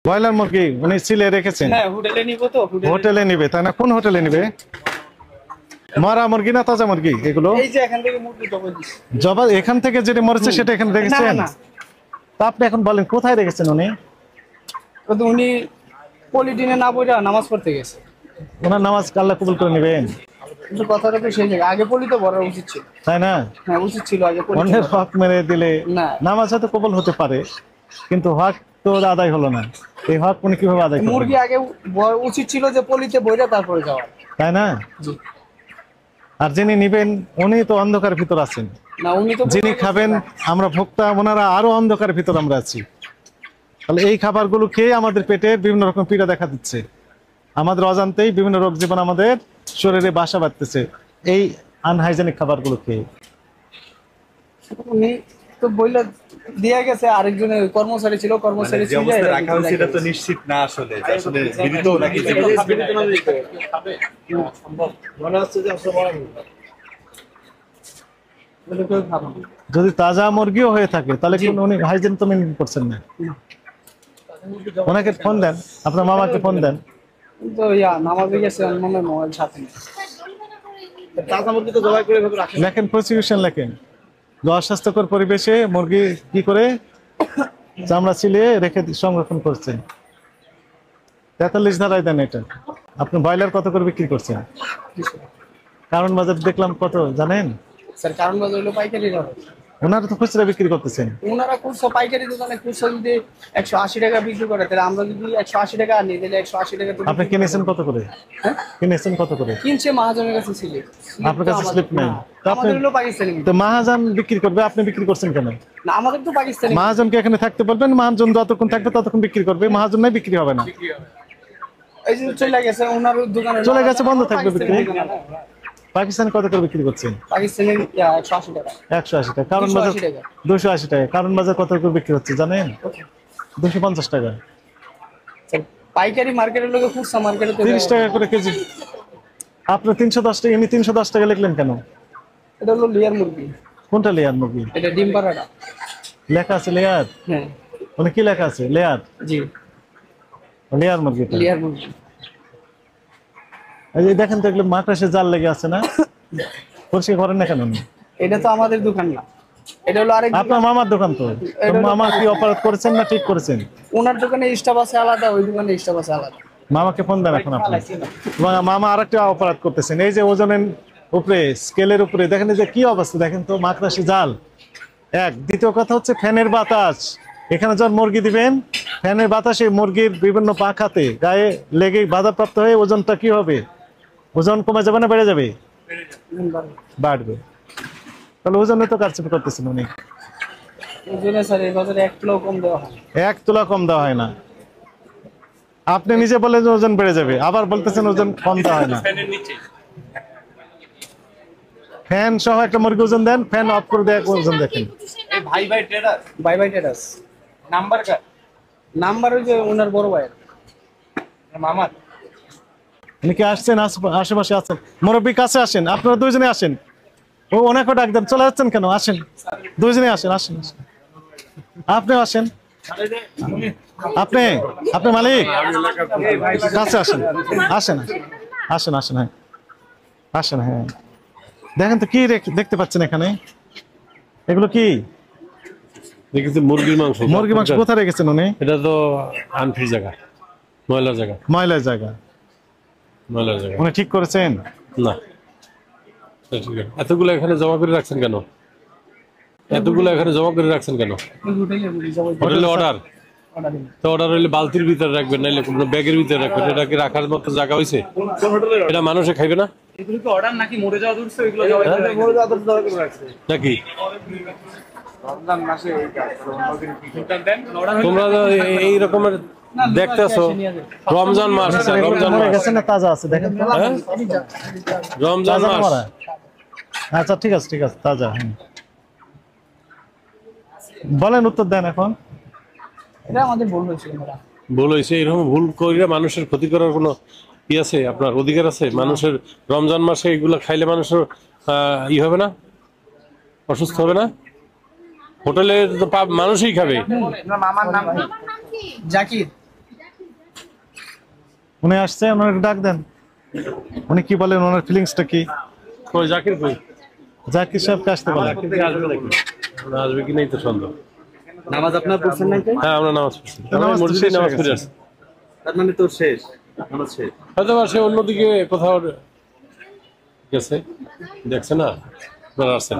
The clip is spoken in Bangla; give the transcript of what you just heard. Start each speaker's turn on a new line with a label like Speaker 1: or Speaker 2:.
Speaker 1: ব্রয়লার মুরগি উনি সিলে রেখেছেন?
Speaker 2: হ্যাঁ, হোটেলে নিব তো।
Speaker 1: হোটেলে নিবে তাই না? কোন হোটেলে নিবে? মরা মুরগি না তাজা মুরগি এগুলো?
Speaker 2: এই যে এখান থেকে মুরগি জবাই দিছি।
Speaker 1: জবা এখান থেকে যেটা মরেছে সেটা এখানে রেখেছেন?
Speaker 2: না।
Speaker 1: তা আপনি এখন বলেন কোথায় রেখেছেন উনি?
Speaker 2: তো উনি পলিটিনে না বইরা নামাজ পড়তে গেছে।
Speaker 1: ওনার নামাজ আল্লাহ কবুল করে নেবেন।
Speaker 2: কিন্তু কথাটা তো সেই জায়গায় আগে পলিতে ভরা উচিত ছিল,
Speaker 1: তাই না?
Speaker 2: হ্যাঁ উচিত ছিল আগে পলি।
Speaker 1: অন্যের হক মেরে দিলে
Speaker 2: না।
Speaker 1: নামাজ হয়তো কবুল হতে পারে, কিন্তু হক তো আদায় হলো না। এই হক উনি কিভাবে আদায় করবেন?
Speaker 2: মুরগি আগে উচিত ছিল যে পলিতে বইরা তারপরে যাওয়া,
Speaker 1: তাই না?
Speaker 2: জি।
Speaker 1: আর যিনি নিবেন উনি তো অন্ধকারের ভিতর আছেন,
Speaker 2: না উনি তো
Speaker 1: যিনি খাবেন আমরা ভোক্তা, ওনারা আরো অন্ধকারের ভিতর আমরা আছি। তাহলে এই খাবারগুলো খেয়ে আমাদের পেটে বিভিন্ন রকম পীড়া দেখা দিচ্ছে, আমাদের অজান্তেই বিভিন্ন রোগ জীবাণু আমাদের শরীরে বাসা বাঁধতেছে এই আনহাইজেনিক খাবারগুলো খেয়ে।
Speaker 2: উনি তো বইলা দিয়া গেছে, আরেকজনের কর্মচারী ছিল, কর্মচারী ছিল
Speaker 3: রাখা হয়েছে এটা তো নিশ্চিত না আসলে, আসলে বিদিত নাকি খাবে সম্ভব মনে হচ্ছে যে
Speaker 1: যদি তাজা মুরগিও হয়ে থাকে তাহলে কি উনি হাইজিন তো মেনটেন করছেন না? ওনাকে ফোন দেন, আপনার মামাকে ফোন দেন।
Speaker 2: তো নামাজে গেছে, মনে মোবাইল সাথে নেই।
Speaker 3: তাজা মুরগি তো জবাই করে রাখেন,
Speaker 1: লেখেন প্রসিকিউশন লেখেন, অস্বাস্থ্যকর পরিবেশে মুরগি কি করে চামড়া ছিলিয়ে রেখে সংরক্ষণ করছেন। 43 ধারায় দেন এটা। আপনি ব্রয়লার কত করে বিক্রি করছেন? কারণ বাজার দেখলাম কত জানেন?
Speaker 2: স্যার কারণ বাজার হলো পাইকারি দর,
Speaker 1: ওনারা তো খুচরা বিক্রি করতেছেন।
Speaker 2: ওনারা খুচরা পাইকারি দোকানে খুচরা যদি 180 টাকা বিক্রি করে, তাহলে আমরা যদি 180 টাকা আনি তাহলে 180 টাকা।
Speaker 1: আপনি কিনেছেন কত করে? কিনেছেন কত করে?
Speaker 2: কিনছে মহাজনের কাছে ছিল,
Speaker 1: আপনার কাছে স্লিপ নাই?
Speaker 2: আমাদের হলো পাকিস্তানি।
Speaker 1: তো মহাজন বিক্রি করবে, আপনি বিক্রি করছেন কেন?
Speaker 2: না আমাদের তো পাকিস্তানি।
Speaker 1: মহাজনকে এখানে থাকতে বলবেন, মহাজন যতক্ষণ থাকবে ততক্ষণ বিক্রি করবে, মহাজন নাই বিক্রি হবে না।
Speaker 2: এই যে চলে গেছে ওনার দোকানে,
Speaker 1: চলে গেছে, বন্ধ থাকবে বিক্রি। পাকিস্তানে কত করে বিক্রি করছেন?
Speaker 2: পাকিস্তানি 180 টাকা।
Speaker 1: 180 টাকা। কারণ বাজার 280 টাকা। কারণ বাজার কত করে বিক্রি হচ্ছে জানেন? 250 টাকা।
Speaker 2: পাইকারি মার্কেটের লোকে খুচরা মার্কেটে
Speaker 1: 30 টাকা করে কেজি। আপনি 310 টাকা, এমনি 310 টাকা লিখলেন কেন?
Speaker 2: এটা হলো লেয়ার মুরগি।
Speaker 1: কোনটা লেয়ার মুরগি?
Speaker 2: এটা ডিম পাড়াটা
Speaker 1: লেখা আছে লেয়ার?
Speaker 2: হ্যাঁ।
Speaker 1: মানে কি লেখা আছে? লেয়ার?
Speaker 2: জি
Speaker 1: লেয়ার মুরগি।
Speaker 2: লেয়ার মুরগি।
Speaker 1: এই যে দেখেন তো এগুলো মাকড়াসে জাল লেগে আছে না? পরিষ্কার করেন না কেন?
Speaker 2: এটা তো আমাদের দোকান না, এটা হলো আরেক
Speaker 1: আপনার মামার দোকান তো। মামা কি অপরাধ করেছেন না ঠিক করেছেন?
Speaker 2: ওনার দোকানে স্টাফ আছে আলাদা, ওই দোকানে স্টাফ আছে আলাদা।
Speaker 1: মামাকে ফোন দেন এখন আপনি। মামা আরেকটা অপরাধ করতেছেন, এই যে ওজনের উপরে স্কেলের উপরে দেখেন যে কি অবস্থা, দেখেন তো মাকড়াসি জাল এক। দ্বিতীয় কথা হচ্ছে ফ্যানের বাতাস, এখানে যখন মুরগি দিবেন ফ্যানের বাতাসে মুরগির বিভিন্ন পাখাতে গায়ে লেগে বাধাপ্রাপ্ত হয়ে ওজনটা কি হবে? ওজন কমে যাবে না বেড়ে যাবে? বাড়বে। তাহলে ওজনে তো কারচুপি করতেছেন উনি।
Speaker 2: ওজনে স্যার এই বাজারে 1 কিলো কম দেওয়া হয়।
Speaker 1: 1 তুলা কম দেওয়া হয় না। আপনি নিজে বলেন যে ওজন বেড়ে যাবে, আবার বলতেছেন ওজন কম দেওয়া হয় না। ফ্যান সহ একটা মুরগি ওজন দেন, ফ্যান অফ করে দেয় ওজন দেখেন।
Speaker 3: এই ভাই ভাই ট্রেডার,
Speaker 2: বাই বাই টেরাস
Speaker 3: নাম্বার কার?
Speaker 2: নাম্বার ওই যে ওনার বড় ভাইয়ের
Speaker 3: মামার।
Speaker 1: উনি কি আসছেন? আশেপাশে আছেন? মুরব্বী কাছে আসেন, আপনারা দুইজনে আসেন। ও ওনাকে ডাক দেন, চলে যাচ্ছেন কেন? আসেন, দুইজনে আসেন। আসেন আপনিও আসেন। আপনি আপনি মালিক, কাছে আসেন। আসেন আসেন আসেন। হ্যাঁ আসেন। হ্যাঁ দেখেন তো কি দেখতে পাচ্ছেন এখানে? এগুলো কি?
Speaker 4: দেখেছি মুরগির মাংস।
Speaker 1: মুরগির মাংস কোথায় রেখেছেন উনি?
Speaker 4: এটা তো আনফিট জায়গা, ময়লার জায়গা।
Speaker 1: ময়লার জায়গা?
Speaker 4: ময়লার জায়গা
Speaker 1: উনি ঠিক করেছেন
Speaker 4: না? এতগুলো এখানে জমা করে রাখছেন কেন? এতগুলো এখানে জমা করে রাখছেন কেন? হোটেলে অর্ডার তো, অর্ডার হইলে বালতির ভিতরে রাখবেন, নাইলে কোনো ব্যাগের ভিতরে রাখবেন। এটা কি রাখার মতো জায়গা হয়েছে? এটা মানুষে খাইবে না?
Speaker 3: এগুলো কি অর্ডার নাকি মরে যাওয়া দূরছে? এগুলো মরে যাওয়া দূরছে করে রাখছে
Speaker 4: নাকি?
Speaker 3: রমজান মাসে এই কাজ
Speaker 4: তোমরা এই রকমের দেখতেছো। রমজান মাস, রমজান মাস
Speaker 1: গেছে না তাজা আছে দেখেন তো।
Speaker 4: রমজান মাস।
Speaker 1: আচ্ছা ঠিক আছে ঠিক আছে, তাজা। বলেন, উত্তর দেন এখন।
Speaker 2: এটা আমাদের ভুল হয়েছিল।
Speaker 4: ভুল হয়েছে, এরকম ভুল করিয়া মানুষের ক্ষতি করার কোনো ই আছে? আপনার অধিকার আছে? মানুষের রমজান মাসে এগুলো খাইলে মানুষের ই হবে না? অসুস্থ হবে না? হোটেলে তো মানুষই খাবে।
Speaker 2: মামার নাম কি? জাকির।
Speaker 1: উনি আসছে, ওনার ডাক দেন, উনি কি বলেন, ওনার ফিলিংসটা কি?
Speaker 4: কই জাকির কই?
Speaker 1: জাকির সাহেবকে আসতে বলেন।
Speaker 4: জাকির কি আসবে নাকি? না, আসবে কি নাই তো সন্দেহ।
Speaker 3: নামাজ আপনার পড়ছেন নাকি?
Speaker 4: হ্যাঁ, আমরা নামাজ পড়ছি। আমরা
Speaker 1: নামাজ তো
Speaker 4: মসজিদে
Speaker 1: শেষ হয়ে
Speaker 4: নামাজ পড়ে
Speaker 1: গেছে।
Speaker 4: আসছি।
Speaker 3: তার মানে তোর শেষ, নামাজ শেষ।
Speaker 4: হয়তো বা সে অন্যদিকে কোথাও গেছে, দেখছে না, আপনারা আসছেন।